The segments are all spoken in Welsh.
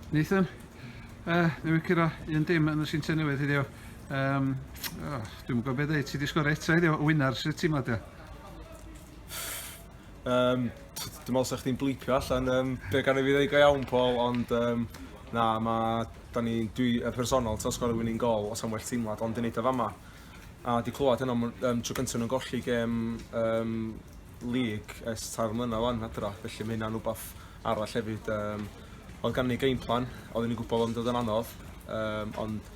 Nathan, newid cyrra un dim yn y Sinta Newydd heddiw. Dwi'n gwybod beth dweud, ti wedi sgorio eto heddiw, wynar sy'n teimlo dio? Dwi'n meddwl sa'ch chdi'n blipio allan be gan i fi ddeud go iawn, Paul, ond dwi yn personol, ta'n sgorio winning goal os am well teimlad, ond dwi'n neud o fama. A di clywed hynny, tro gyntaf nhw'n golli gêm league ers 3 mlynedd wan adra, felly mae hynna'n rhywbeth arall hefyd. Oedd gan ni game plan, oedden ni'n gwybod bod yn dod yn anodd, ond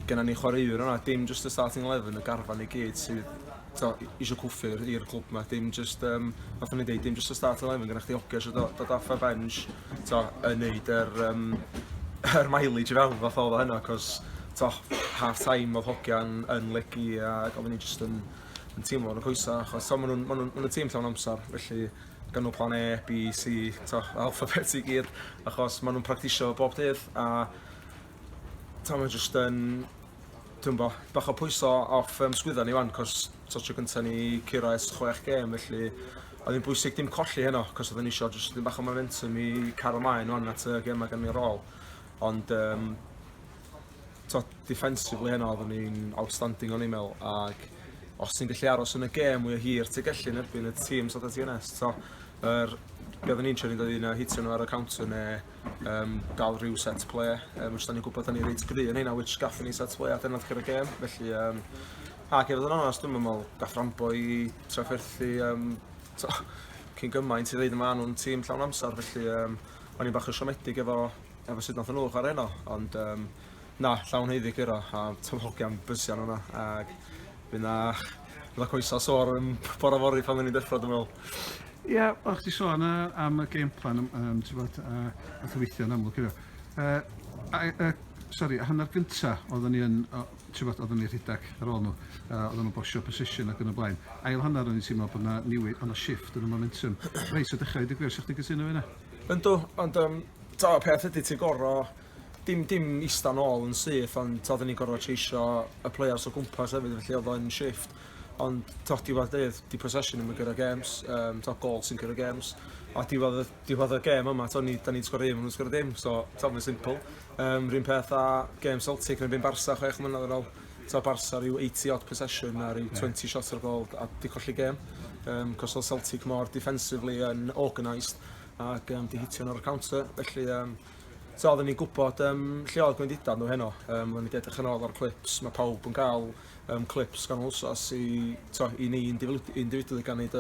genna ni chwaraewr yna, dim just y starting 11 y garfan i gyd sydd eisiau cwffio i'r clwb yma, dim just, nath ni dweud, dim just y starting 11, gennych chi oges o dod off y bench yn neud yr mileage i fewn fath oedd o hynna, cos half time oedd hogian yn legu ac oedden ni just yn teimlo yn y coesa, achos maen nhw'n tîm llawn amser, felly gan nhw plan A, B, C, alphabet i gyd, achos maen nhw'n practisio bob dydd, a mae'n just yn, dwi'n bo, bach o pwyso off sgwydda ni wan, cos tro gyntaf ni curo ers 6 gêm, felly oedd hi'n bwysig dim colli heno, cos oedd ni eisiau just bach o momentum i cario ymlaen wan at y gêm gan ni rôl. Ond, defensively heno oedd ni'n outstanding o'n email, ac os ti'n gallu aros yn y gêm mwy o hir, ti'n gallu yn erbyn y tîm so da ti ynest. Be oedden ni'n siarad i'n hitio nhw ar y counter neu gael rhyw set play, which da ni'n gwybod da ni'n reit gry yn hynna, which gaffon ni set play a dynod cyr y gêm. Felly, ac efo yn onas, dwi'n meddwl gaff Rambo i trafferthu cyn gymaint i ddeud yma nhw'n tîm llawn amser, felly o'n i'n bach yn siomedig efo sut nath nhw ar heno, ond llawn heiddi gyro, a tymhogian bysian hwnna, ac bydd na coesa sôr yn bore fori pan ni'n deffro, dwi'n meddwl. Ie, o'ch ti sôn am y game plan, ti'n bod, a weithio yn amlwg iddo. Sori, hanner gynta oedden ni yn, ti'n bod, oedden ni rhedeg ar ôl nhw, oedden nhw'n bosio position ac yn y blaen. Ail hanner o'n i'n teimlo bod yna newid, ond y shift yn y momentum. Reis o dechrau, dwi'n gwir, sa'ch ti'n gytuno fi yna? Yndw, ond peth ydy ti'n gorro, dim ista nôl yn syth, ond oedden ni'n gorro treisio y players o gwmpas hefyd, felly oedd o'n shift. Ond diwedd dydd, di possession yn gyda games, gol sy'n gyda games, a diwedd y gêm yma, da ni'n sgorio un, nhw'n sgorio dim, so mae'n simple. Rhywun peth a game Celtic yn byn Barca 6 mlynedd yn ôl, Barca rhyw 80-odd possession a rhyw 20 shots ar gol a di colli gêm, cos oedd Celtic mor defensively yn organised ac di hitio nhw ar y counter, felly oedden ni'n gwybod lle oedd gwendidau nhw heno, oedden ni'n edrych yn ôl ar clips, mae pawb yn cael clips gan wsos i ni individually gan neud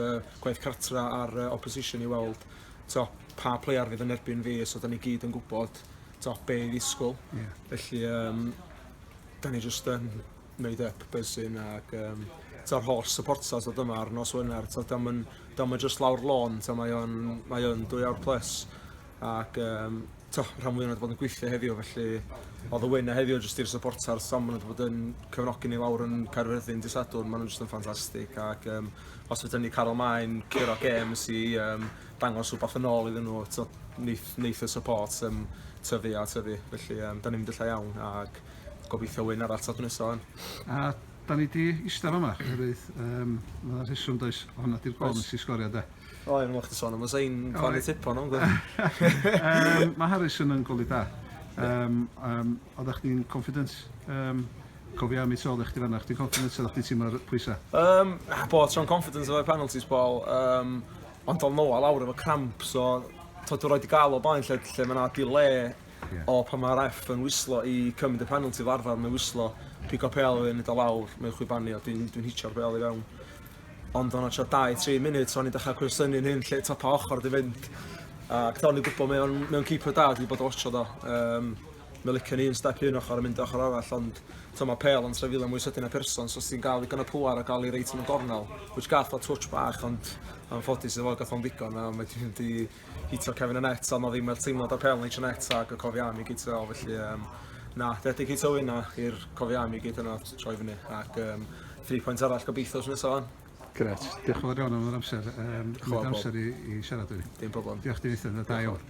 gwaith cartra ar opposition i weld pa player fydd yn erbyn fi, so da ni gyd yn gwybod be i ddisgwyl. Felly, da ni just yn made up bysyn ac yr holl supporters o dyma ar nos Wener, da ma'n just lawr lôn, mae o'n 2 hour plus ac rhan mwy o'n bod yn gweithio heddiw, felly oedd y wyn a heddiw jyst i'r supporters, maen nhw wedi bod yn cefnogi ni lawr yn Caerfyrddin dydd Sadwrn, maen nhw'n jyst yn ffantastig, ac os fydden ni cael ymlaen curo games i dangos rhywbeth yn ôl iddyn nhw, neith y support tyfu a tyfu, felly da ni'n mynd illa iawn, ac gobeithio wyn arall Sadwrn nesaf. A da ni di eistedd yma, oherwydd mae'r rheswm does, hwnna di'r gol nes i sgorio da. O, yn mwch ti sôn, mae Zain fan i tipo nhw'n Mae Harrison yn goli da. Oeddech chdi'n confident? Cofio am i tol eich di fanna, chdi'n confident oeddech chdi'n tîmio'r pwysau? Bod tro'n confidence efo'r penalties ball, ond o'n Noah lawr efo cramp, so dwi'n rhaid i gael o blaen lle mae yna delay o pan mae'r ref yn wislo i cymryd y penalty fel arfer, mae'n wislo pigo pel yn ydw lawr, mae'n chwibanu, a dwi'n hitio'r bel i fewn. Ond o'n atio 2-3 munud, so o'n i'n dechrau cwestiynnu'n hyn lle pa ochr di fynd. Ac da o'n i'n gwybod mewn keeper da, dwi'n bod o watcho do. Mae'n licio ni un step un ochr a mynd ochr arall, ond mae pel yn trefil am mwy sydyn a person, so os ti'n gael i gan y pŵar a gael i reit yn y gornel, which gath o touch bach, ond yn ffodus efo gath o'n ddigon, a mae di hitio Kevin y net, a mae ddim yr teimlad o'r pel yn eich net ac y cofiam i gyd o, felly dedig hitio wyna i'r cofiam i gyd yna troi fyny, ac 3 pwynt arall gobeithio os nesaf fan. Gret. Diolch yn fawr iawn am yr amser. Amser i siarad wedi. Dim problem. Diolch di weithio, da iawn.